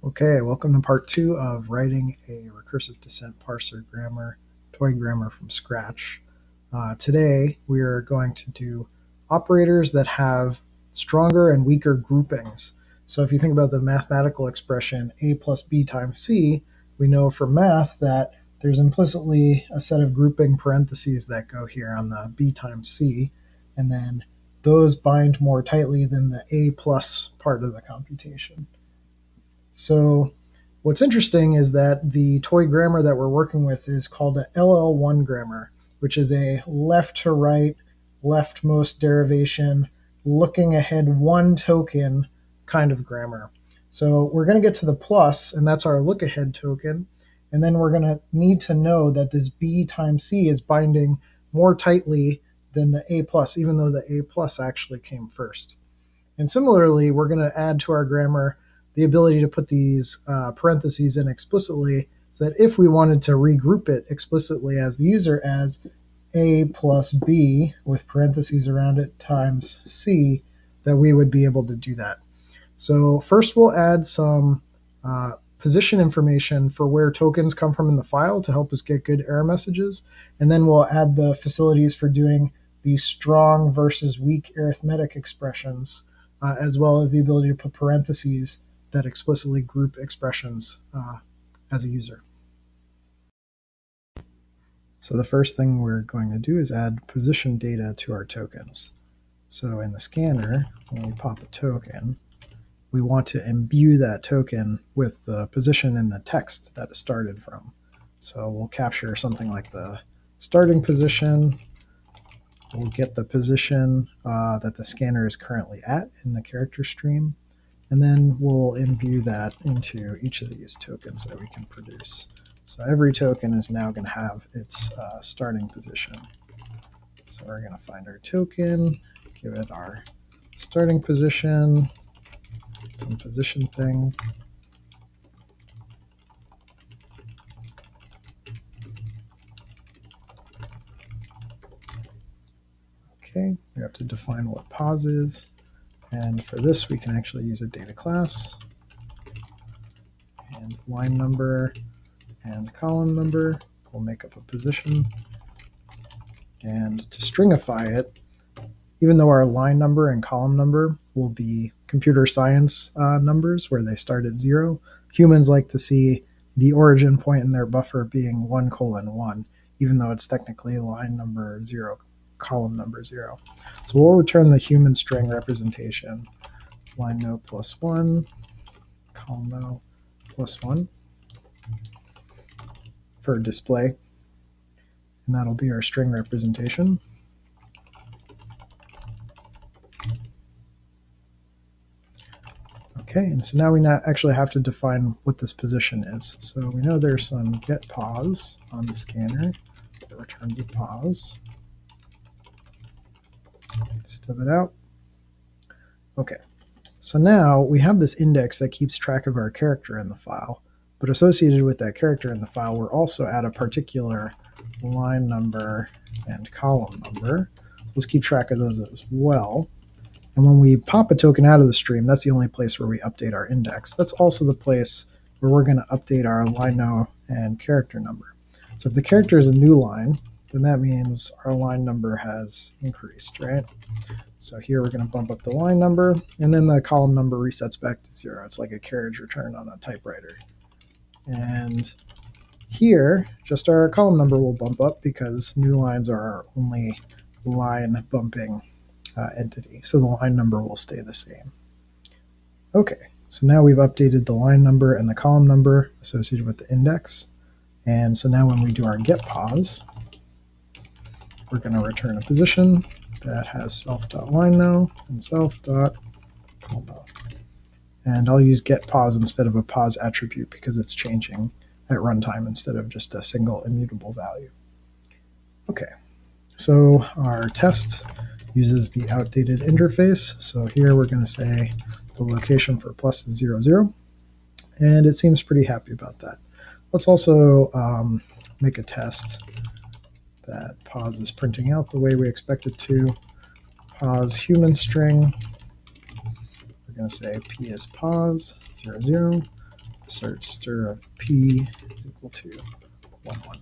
Okay, welcome to part 2 of writing a recursive descent parser grammar, toy grammar from scratch. Today we are going to do operators that have stronger and weaker groupings. So if you think about the mathematical expression a plus b times c, we know from math that there's implicitly a set of grouping parentheses that go here on the b times c, and then those bind more tightly than the a plus part of the computation. So what's interesting is that the toy grammar that we're working with is called a LL1 grammar, which is a left to right, leftmost derivation, looking ahead one token kind of grammar. So we're going to get to the plus, and that's our look ahead token. And then we're going to need to know that this B times C is binding more tightly than the A plus, even though the A plus actually came first. And similarly, we're going to add to our grammar the ability to put these parentheses in explicitly, so that if we wanted to regroup it explicitly as the user as a plus b with parentheses around it times c, that we would be able to do that. So first we'll add some position information for where tokens come from in the file to help us get good error messages. And then we'll add the facilities for doing these strong versus weak arithmetic expressions, as well as the ability to put parentheses that explicitly group expressions as a user. So the first thing we're going to do is add position data to our tokens. So in the scanner, when we pop a token, we want to imbue that token with the position in the text that it started from. So we'll capture something like the starting position. We'll get the position that the scanner is currently at in the character stream. And then we'll imbue that into each of these tokens that we can produce. So every token is now going to have its starting position. So we're going to find our token, give it our starting position, some position thing. Okay, we have to define what pos is. And for this, we can actually use a data class. And line number and column number will make up a position. And to stringify it, even though our line number and column number will be computer science numbers where they start at 0, humans like to see the origin point in their buffer being 1:1, even though it's technically line number 0, column number 0. So we'll return the human string representation, line no plus 1, column no plus 1 for display. And that'll be our string representation. Okay, and so now we actually have to define what this position is. So we know there's some get pos on the scanner that returns a pos. Stub it out. Okay, so now we have this index that keeps track of our character in the file, but associated with that character in the file, we're also at a particular line number and column number. So let's keep track of those as well. And when we pop a token out of the stream, that's the only place where we update our index. That's also the place where we're going to update our line no and character number. So if the character is a new line, then that means our line number has increased, right? So here we're going to bump up the line number, and then the column number resets back to 0. It's like a carriage return on a typewriter. And here, just our column number will bump up because new lines are our only line bumping entity. So the line number will stay the same. Okay, so now we've updated the line number and the column number associated with the index. And so now when we do our get pos, we're going to return a position that has self.lineNo and self.colno. And I'll use get pos instead of a pos attribute because it's changing at runtime instead of just a single immutable value. Okay, so our test uses the outdated interface. So here we're going to say the location for plus is 0, 0. And it seems pretty happy about that. Let's also make a test that pos is printing out the way we expect it to. Pos human string. We're going to say p is pos 0, 0. assert stir of p is equal to 1, 1.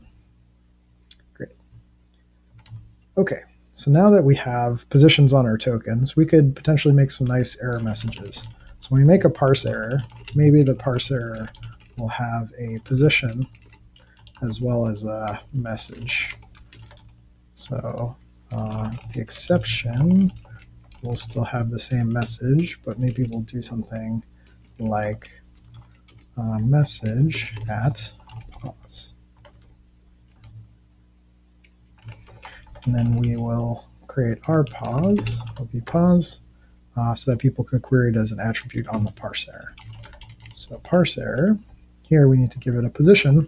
Great. Okay, so now that we have positions on our tokens, we could potentially make some nice error messages. So when we make a parse error, maybe the parse error will have a position as well as a message. So the exception will still have the same message, but maybe we'll do something like message at pause. And then we will create our pause, will be pause, so that people could query it as an attribute on the parse error. So parse error, here we need to give it a position,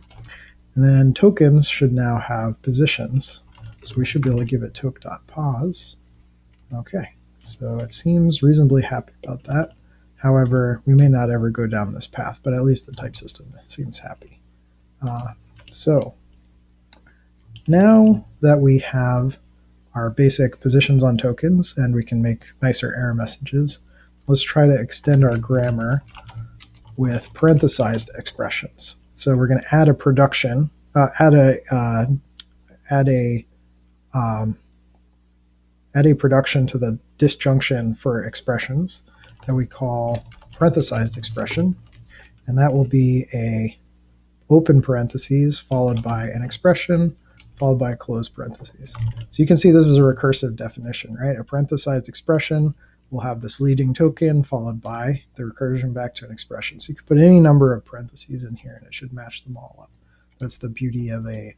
and then tokens should now have positions. So we should be able to give it toke.pause. Okay, so it seems reasonably happy about that. However, we may not ever go down this path, but at least the type system seems happy. So now that we have our basic positions on tokens and we can make nicer error messages, let's try to extend our grammar with parenthesized expressions. So we're going to add a production, add a production to the disjunction for expressions that we call parenthesized expression, and that will be a open parentheses followed by an expression followed by a closed parentheses. So you can see this is a recursive definition, right? A parenthesized expression will have this leading token followed by the recursion back to an expression. So you can put any number of parentheses in here and it should match them all up. That's the beauty of a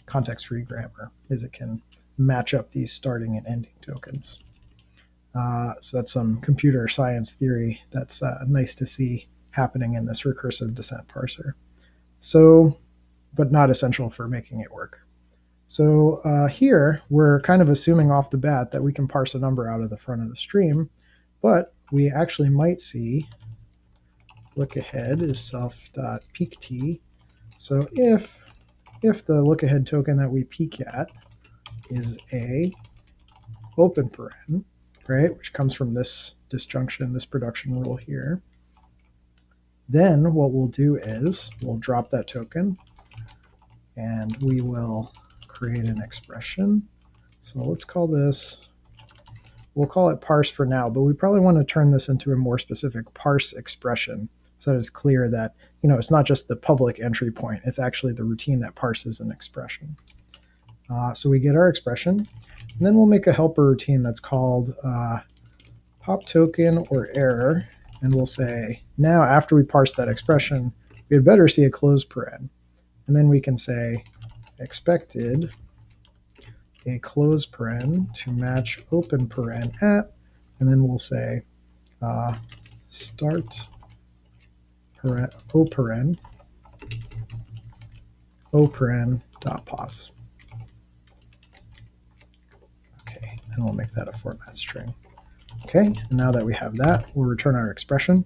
context-free grammar, is it can match up these starting and ending tokens. So that's some computer science theory that's nice to see happening in this recursive descent parser. So, but not essential for making it work. So here we're kind of assuming off the bat that we can parse a number out of the front of the stream, but we actually might see look ahead is self.peekt. So if the look ahead token that we peek at is a open paren, right, which comes from this disjunction, this production rule here, then what we'll do is we'll drop that token and we will create an expression. So let's call this, we'll call it parse for now, but we probably want to turn this into a more specific parse expression so that it's clear that, you know, it's not just the public entry point, it's actually the routine that parses an expression. So we get our expression, and then we'll make a helper routine that's called pop token or error, and we'll say, now after we parse that expression, we had better see a closed paren. And then we can say expected a closed paren to match open paren at, and then we'll say start paren, oparen dot pause. Okay, and we'll make that a format string. Okay, and now that we have that, we'll return our expression.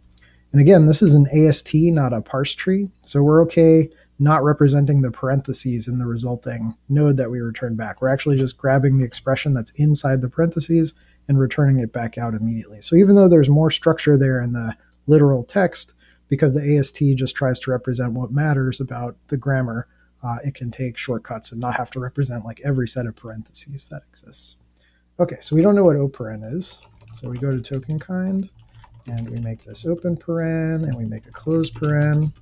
And again, this is an AST, not a parse tree, so we're okay not representing the parentheses in the resulting node that we return back. We're actually just grabbing the expression that's inside the parentheses and returning it back out immediately. So even though there's more structure there in the literal text, because the AST just tries to represent what matters about the grammar, it can take shortcuts and not have to represent like every set of parentheses that exists. Okay, so we don't know what oparen is. So we go to token kind, and we make this open paren, and we make a closed paren.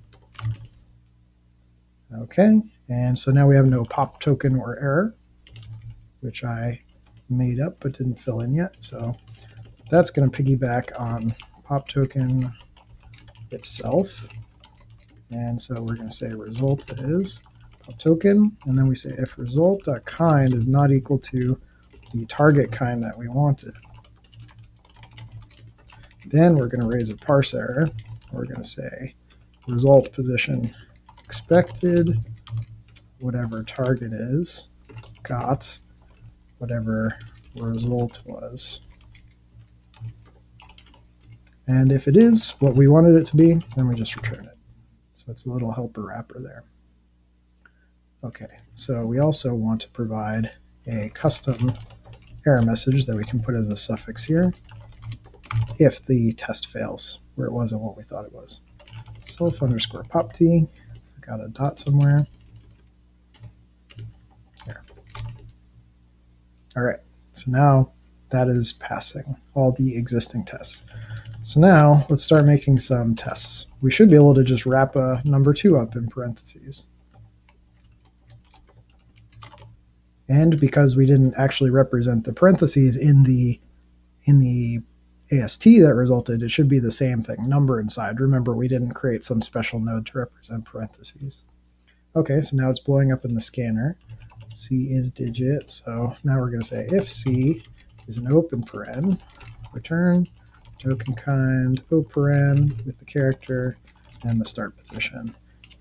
Okay, and so now we have no pop token or error, which I made up but didn't fill in yet. So that's going to piggyback on pop token itself. And so we're going to say result is pop token, and then we say if result.kind is not equal to the target kind that we wanted. Then we're going to raise a parse error. We're going to say result position expected, whatever target is, got whatever result was. And if it is what we wanted it to be, then we just return it. So it's a little helper wrapper there. Okay, so we also want to provide a custom error message that we can put as a suffix here if the test fails, where it wasn't what we thought it was. self underscore popt. Got a dot somewhere. Here. All right, so now that is passing all the existing tests. So now let's start making some tests. We should be able to just wrap a number 2 up in parentheses. And because we didn't actually represent the parentheses in the AST that resulted, it should be the same thing, number inside. Remember, we didn't create some special node to represent parentheses. Okay, so now it's blowing up in the scanner. C is digit, so now we're going to say if C is an open paren, return token kind operen with the character and the start position.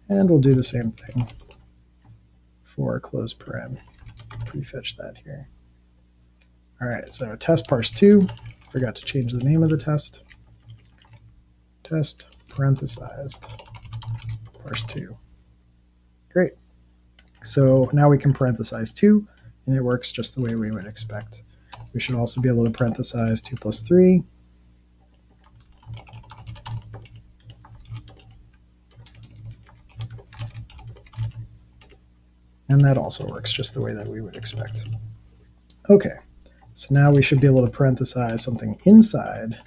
And we'll do the same thing for close paren. Prefetch that here. All right, so test parse 2. Forgot to change the name of the test. Test parenthesized parse 2. Great. So now we can parenthesize 2, and it works just the way we would expect. We should also be able to parenthesize 2 plus 3. And that also works just the way that we would expect. Okay, so now we should be able to parenthesize something inside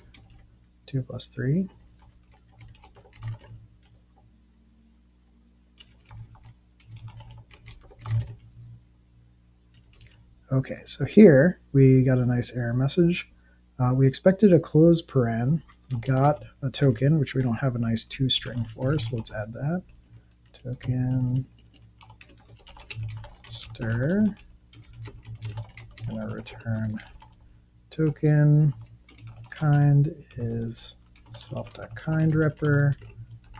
2 plus 3. Okay, so here we got a nice error message. We expected a closed paren. We got a token, which we don't have a nice toString for, so let's add that. Token stir, gonna return token, kind is self.kindRepr,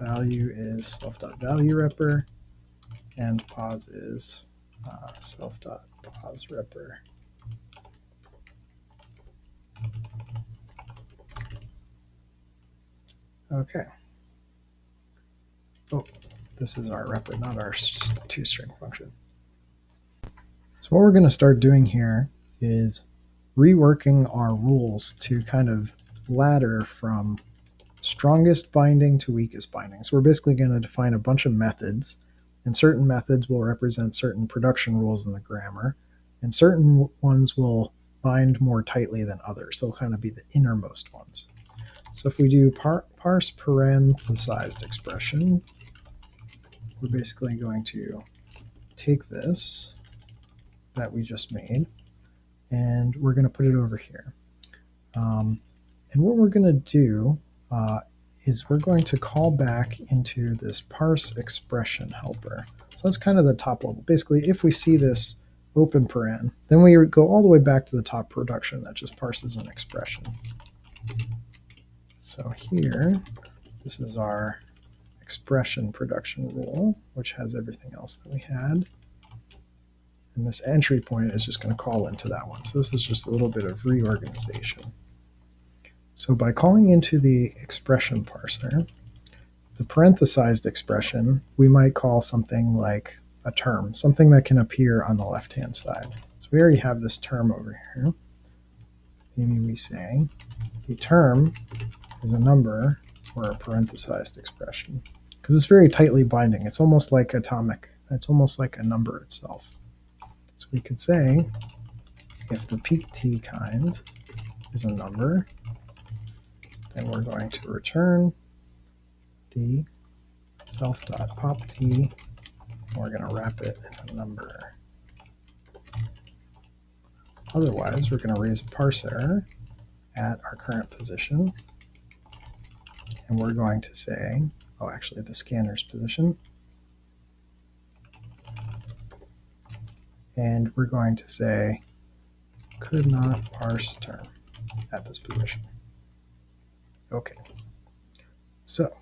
value is self.valueRepr, and pause is self.pauseRepr. Okay. Oh, this is our repr, not our toString function. So what we're going to start doing here is reworking our rules to kind of ladder from strongest binding to weakest binding. So we're basically going to define a bunch of methods, and certain methods will represent certain production rules in the grammar, and certain ones will bind more tightly than others. They'll kind of be the innermost ones. So if we do parse parenthesized expression, we're basically going to take this that we just made, and we're going to put it over here. And what we're going to do is we're going to call back into this parse expression helper. So that's kind of the top level. Basically, if we see this open paren, then we go all the way back to the top production that just parses an expression. So here, this is our expression production rule, which has everything else that we had. And this entry point is just going to call into that one. So this is just a little bit of reorganization. So by calling into the expression parser, the parenthesized expression, we might call something like a term, something that can appear on the left-hand side. So we already have this term over here. Maybe we say the term is a number or a parenthesized expression, because it's very tightly binding. It's almost like atomic. It's almost like a number itself. So we could say if the pt kind is a number, then we're going to return the self.popt, and we're going to wrap it in a number. Otherwise, we're going to raise a parse error at our current position, and we're going to say, oh, actually the scanner's position, and we're going to say could not parse term at this position. Okay, so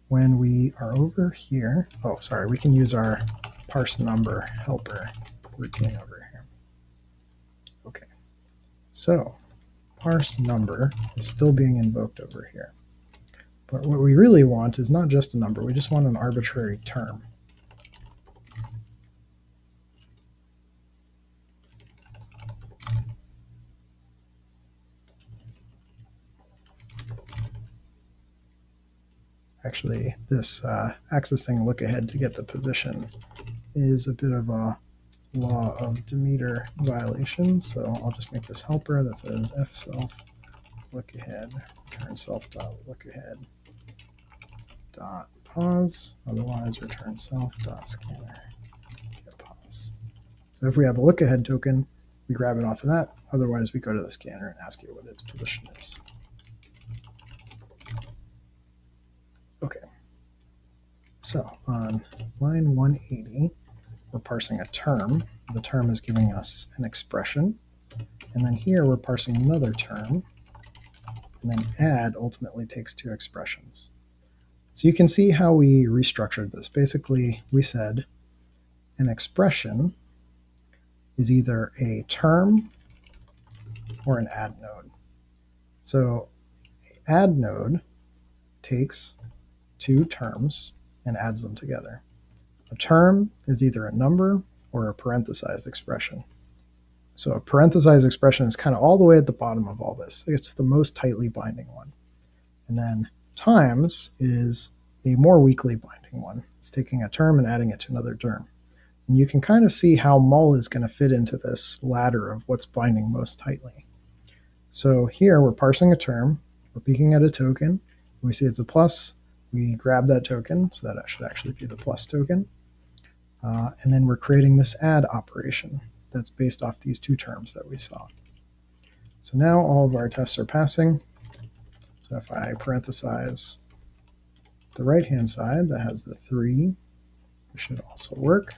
when we are over here, oh, sorry, we can use our parse number helper routine over here. Okay, so parse number is still being invoked over here. But what we really want is not just a number, we just want an arbitrary term. Actually, this accessing look ahead to get the position is a bit of a law of Demeter violation. So I'll just make this helper that says f self look ahead, return self dot look ahead dot pause. Otherwise, return self dot scanner get pause. So if we have a look ahead token, we grab it off of that. Otherwise, we go to the scanner and ask it what its position is. Okay. So on line 180, we're parsing a term. The term is giving us an expression. And then here we're parsing another term. And then add ultimately takes two expressions. So you can see how we restructured this. Basically, we said an expression is either a term or an add node. So add node takes two terms and adds them together. A term is either a number or a parenthesized expression. So a parenthesized expression is kind of all the way at the bottom of all this. It's the most tightly binding one. And then times is a more weakly binding one. It's taking a term and adding it to another term. And you can kind of see how mul is going to fit into this ladder of what's binding most tightly. So here we're parsing a term, we're peeking at a token, we see it's a plus, we grab that token, so that should actually be the plus token. And then we're creating this add operation that's based off these two terms that we saw. So now all of our tests are passing. So if I parenthesize the right-hand side that has the 3, it should also work.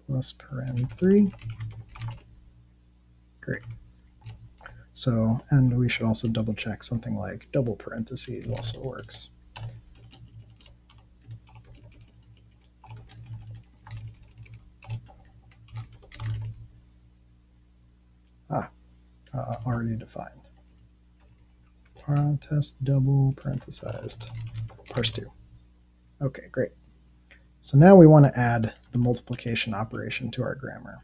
Plus paren 3. Great. So, and we should also double check something like double parentheses also works. Already defined. Test double parenthesized parse 2. Okay, great. So now we want to add the multiplication operation to our grammar.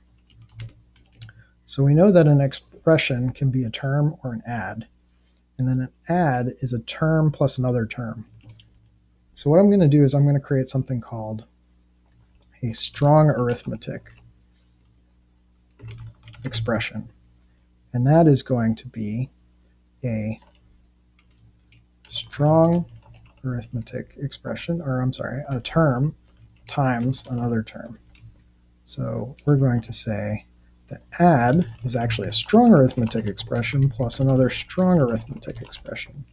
So we know that an expression can be a term or an add, and then an add is a term plus another term. So what I'm going to do is I'm going to create something called a strong arithmetic expression. And that is going to be a strong arithmetic expression, or I'm sorry, a term times another term. So we're going to say that add is actually a strong arithmetic expression plus another strong arithmetic expression.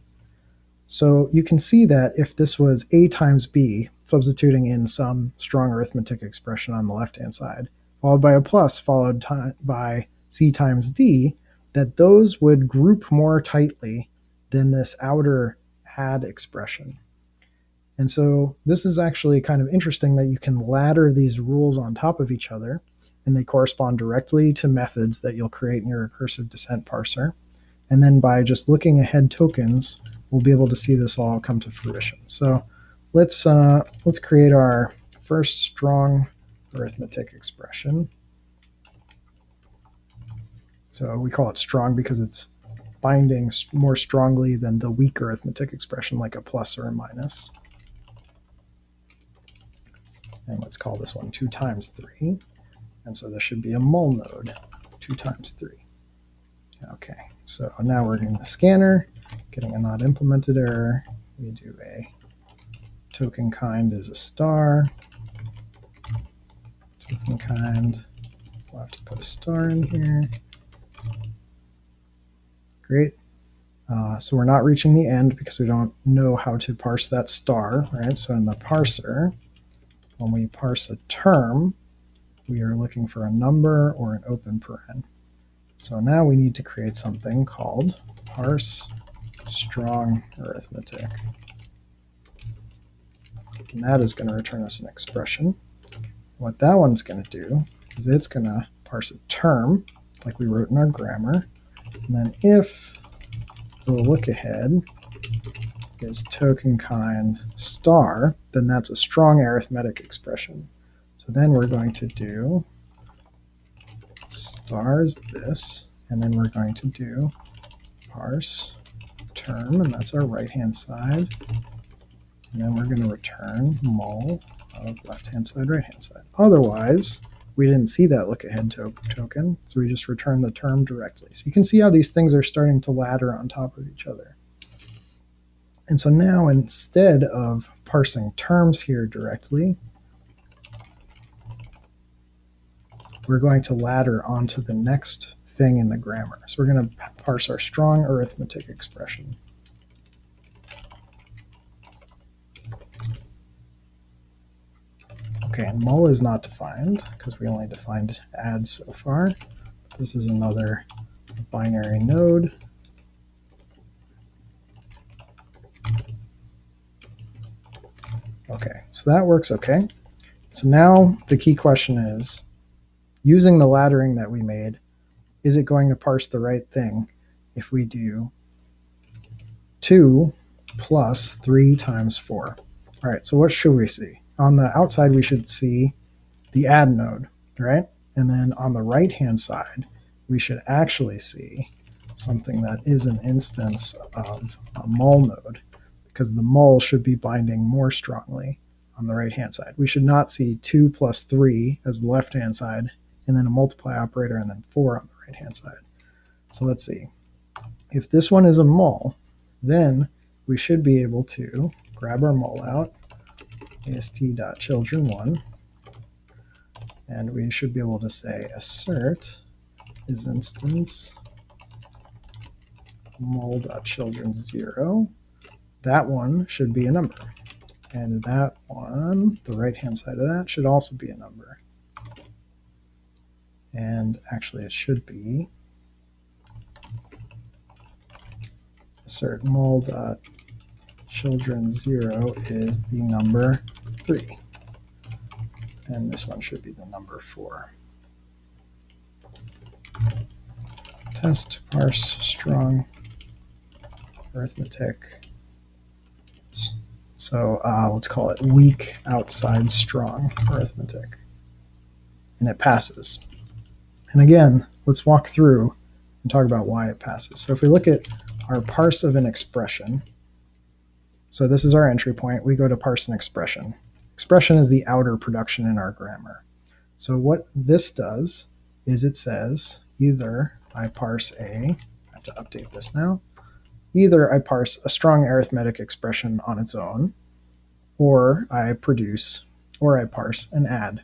So you can see that if this was a times b, substituting in some strong arithmetic expression on the left-hand side, followed by a plus followed by c times d, that those would group more tightly than this outer add expression. And so this is actually kind of interesting that you can ladder these rules on top of each other, and they correspond directly to methods that you'll create in your recursive descent parser. And then by just looking ahead tokens, we'll be able to see this all come to fruition. So let's create our first strong arithmetic expression. So we call it strong because it's binding more strongly than the weak arithmetic expression like a plus or a minus. And let's call this one 2 times 3. And so this should be a mul node, 2 times 3. Okay, so now we're in the scanner, getting a not implemented error. We do a token kind is a star. Token kind, we'll have to put a star in here. Great. So we're not reaching the end because we don't know how to parse that star, right? So in the parser, when we parse a term, we are looking for a number or an open paren. So now we need to create something called parse strong arithmetic. And that is going to return us an expression. What that one's going to do is it's going to parse a term, like we wrote in our grammar. And then if the look ahead is token kind star, then that's a strong arithmetic expression. So then we're going to do stars this, and then we're going to do parse term, and that's our right-hand side, And then we're going to return mul of left-hand side, right-hand side. Otherwise, we didn't see that look-ahead token, so we just return the term directly. So you can see how these things are starting to ladder on top of each other. And so now, instead of parsing terms here directly, we're going to ladder onto the next thing in the grammar. So we're going to parse our strong arithmetic expression. Okay, and mul is not defined because we only defined add so far. This is another binary node. Okay, so that works okay. So now the key question is, using the laddering that we made, is it going to parse the right thing if we do 2 plus 3 times 4? All right, so what should we see? On the outside, we should see the add node, right? And then on the right-hand side, we should actually see something that is an instance of a mul node, because the mul should be binding more strongly on the right-hand side. We should not see 2 plus 3 as the left-hand side, and then a multiply operator, and then 4 on the right-hand side. So let's see. If this one is a mul, then we should be able to grab our mul out, ast.children1, and we should be able to say assert is instance mul.children0. That one should be a number. And that one, the right-hand side of that, should also be a number. And actually it should be assert mul.children0 is the number 3. And this one should be the number 4. Test parse strong arithmetic. So let's call it weak outside strong arithmetic. And it passes. And again, let's walk through and talk about why it passes. So if we look at our parse of an expression, so this is our entry point, we go to parse an expression. Expression is the outer production in our grammar. So what this does is it says either I parse I have to update this now, either I parse a strong arithmetic expression on its own, or I parse an add.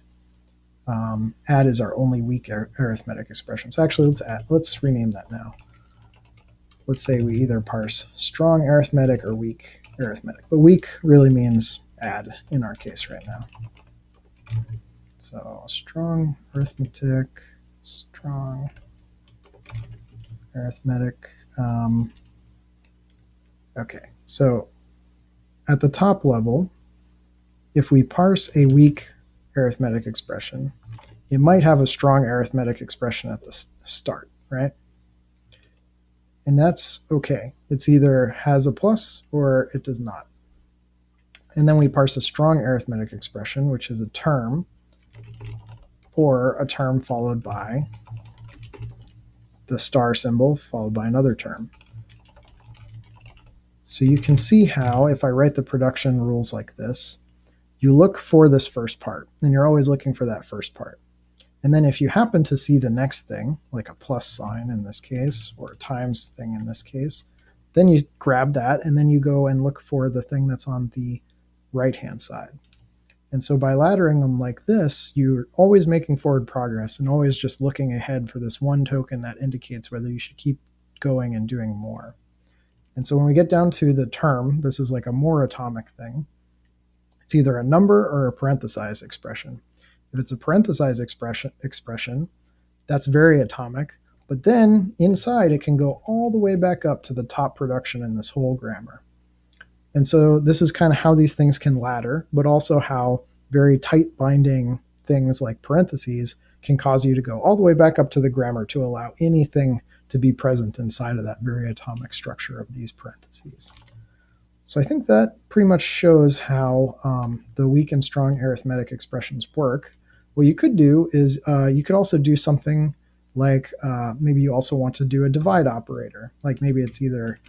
Add is our only weak arithmetic expression. So actually, let's rename that now. Let's say we either parse strong arithmetic or weak arithmetic. But weak really means add in our case right now. So strong arithmetic, strong arithmetic. Okay, so at the top level, if we parse a weak arithmetic expression, it might have a strong arithmetic expression at the start, right? And that's okay. It's either has a plus or it does not. And then we parse a strong arithmetic expression, which is a term, or a term followed by the star symbol followed by another term. So you can see how, if I write the production rules like this, you look for this first part, and you're always looking for that first part. And then if you happen to see the next thing, like a plus sign in this case, or a times thing in this case, then you grab that, and then you go and look for the thing that's on the right-hand side. And so by laddering them like this, you're always making forward progress and always just looking ahead for this one token that indicates whether you should keep going and doing more. And so when we get down to the term, this is like a more atomic thing. It's either a number or a parenthesized expression. If it's a parenthesized expression, that's very atomic. But then inside, it can go all the way back up to the top production in this whole grammar. And so this is kind of how these things can ladder, but also how very tight binding things like parentheses can cause you to go all the way back up to the grammar to allow anything to be present inside of that very atomic structure of these parentheses. So I think that pretty much shows how the weak and strong arithmetic expressions work. What you could do is you could also do something like maybe you also want to do a divide operator. Like maybe it's either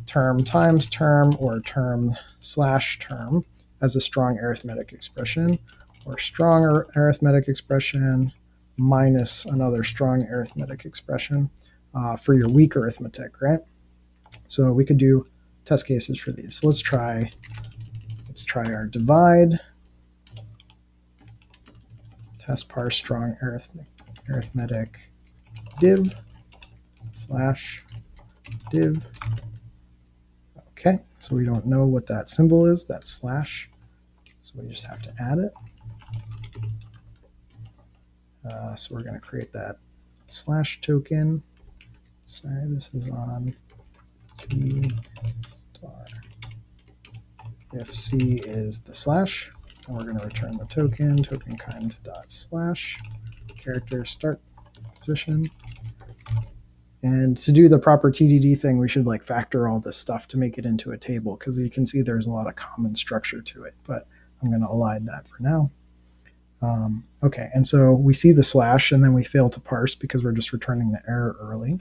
term times term or term slash term. as a strong arithmetic expression, or strong arithmetic expression minus another strong arithmetic expression for your weak arithmetic, right? So we could do test cases for these. So let's try our divide, test parse strong arithmetic div slash div. Okay, so we don't know what that symbol is, that slash, so we just have to add it. So we're going to create that slash token. Sorry, this is on C star. If C is the slash, then we're going to return the token kind dot slash character start position. And to do the proper TDD thing, we should like factor all this stuff to make it into a table, because you can see there's a lot of common structure to it, but I'm going to elide that for now. Okay, and so we see the slash and then we fail to parse because we're just returning the error early.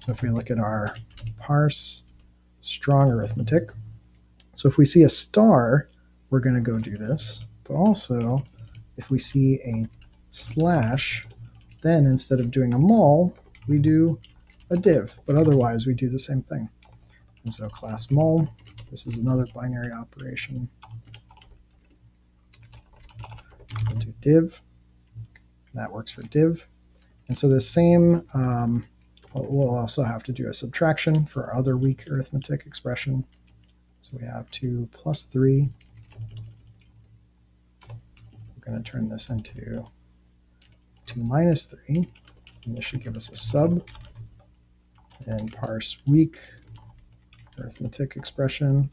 So if we look at our parse strong arithmetic, so if we see a star, we're going to go do this. But also, if we see a slash, then instead of doing a mul, we do a div, but otherwise we do the same thing. And so class mul, this is another binary operation. We'll do div. That works for div. And so the same, we'll also have to do a subtraction for our other weak arithmetic expression. So we have 2 plus 3. We're going to turn this into 2 minus 3. And this should give us a sub. And parse weak arithmetic expression.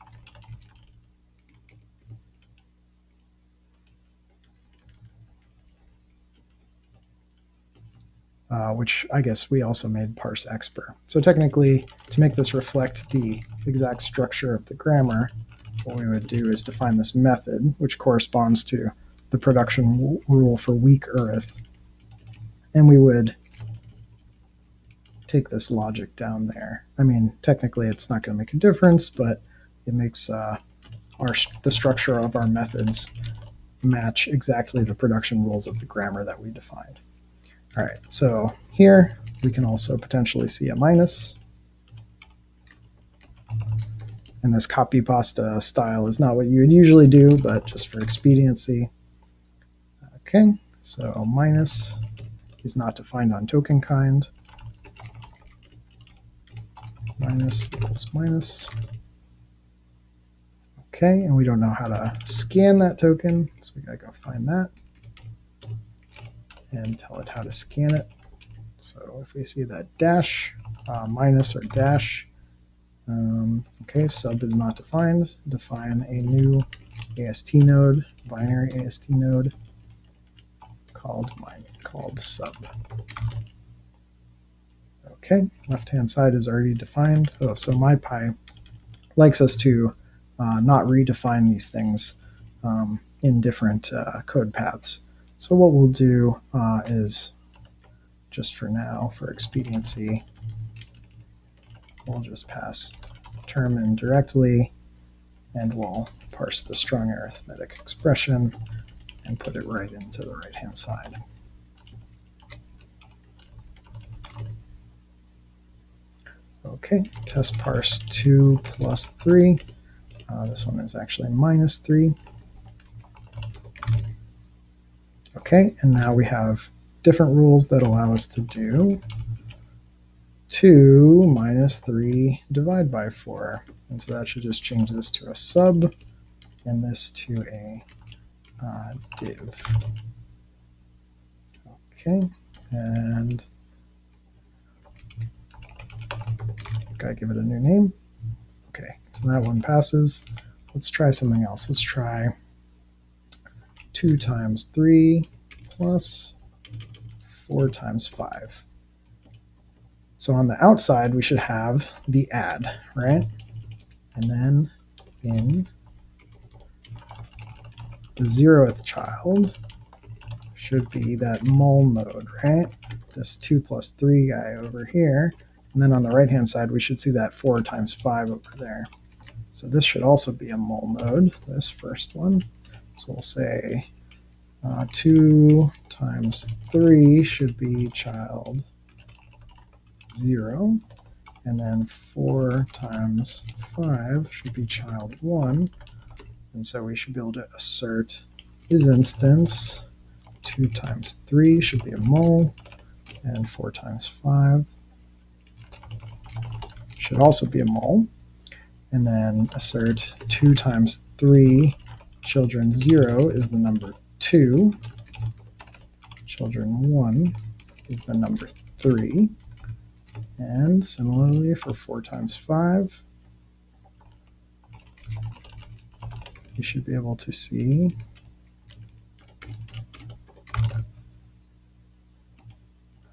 Which I guess we also made parse expr. So technically, to make this reflect the exact structure of the grammar, what we would do is define this method, which corresponds to the production rule for weak arith. And we would take this logic down there. I mean, technically it's not going to make a difference, but it makes the structure of our methods match exactly the production rules of the grammar that we defined. All right, so here we can also potentially see a minus. And this copy pasta style is not what you would usually do, but just for expediency. Okay, so minus is not defined on token kind. Minus equals minus. Okay, and we don't know how to scan that token, so we gotta go find that and tell it how to scan it. So if we see that dash, minus or dash, okay, sub is not defined. Define a new AST node, binary AST node called sub. Okay, left-hand side is already defined. Oh, so mypy likes us to not redefine these things in different code paths. So what we'll do is, just for now, for expediency, we'll just pass term in directly, and we'll parse the strong arithmetic expression and put it right into the right-hand side. Okay, test parse 2 plus 3. This one is actually minus 3. Okay, and now we have different rules that allow us to do 2 minus 3 divide by 4. And so that should just change this to a sub and this to a div. Okay, and gotta give it a new name. Okay, so that one passes. Let's try something else. Let's try 2 times 3 plus 4 times 5. So on the outside, we should have the add, right? And then in the 0th child should be that mul node, right? This 2 plus 3 guy over here. And then on the right-hand side, we should see that 4 times 5 over there. So this should also be a mul node, this first one. So we'll say 2 times 3 should be child 0, and then 4 times 5 should be child 1. And so we should be able to assert is instance 2 times 3 should be a mul, and 4 times 5 should also be a mul. And then assert 2 times 3 children 0 is the number 2. Children 1 is the number 3. And similarly for 4 times 5, you should be able to see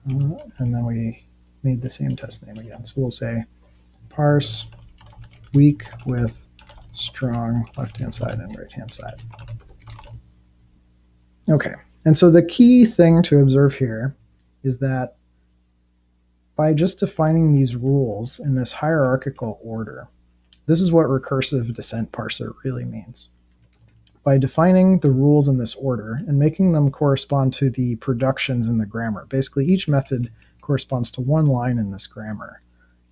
and then we made the same test name again. So we'll say parse weak with strong left-hand side and right-hand side. Okay, and so the key thing to observe here is that by just defining these rules in this hierarchical order, this is what recursive descent parser really means. By defining the rules in this order and making them correspond to the productions in the grammar, basically each method corresponds to one line in this grammar.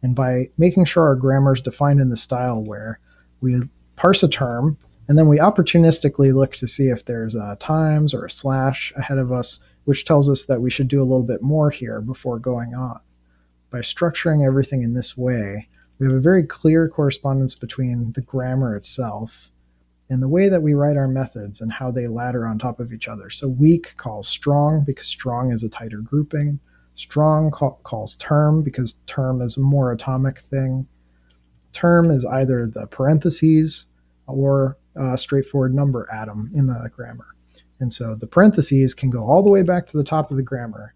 And by making sure our grammar is defined in the style where we parse a term and then we opportunistically look to see if there's a times or a slash ahead of us, which tells us that we should do a little bit more here before going on. By structuring everything in this way, we have a very clear correspondence between the grammar itself and the way that we write our methods and how they ladder on top of each other. So weak calls strong because strong is a tighter grouping. Strong calls term because term is a more atomic thing. Term is either the parentheses or a straightforward number atom in the grammar. And so the parentheses can go all the way back to the top of the grammar,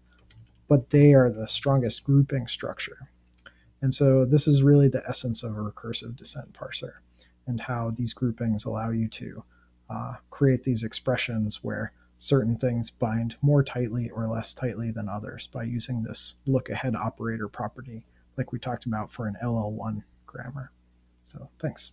but they are the strongest grouping structure. And so this is really the essence of a recursive descent parser and how these groupings allow you to create these expressions where certain things bind more tightly or less tightly than others by using this look ahead operator property like we talked about for an LL1 grammar. So thanks.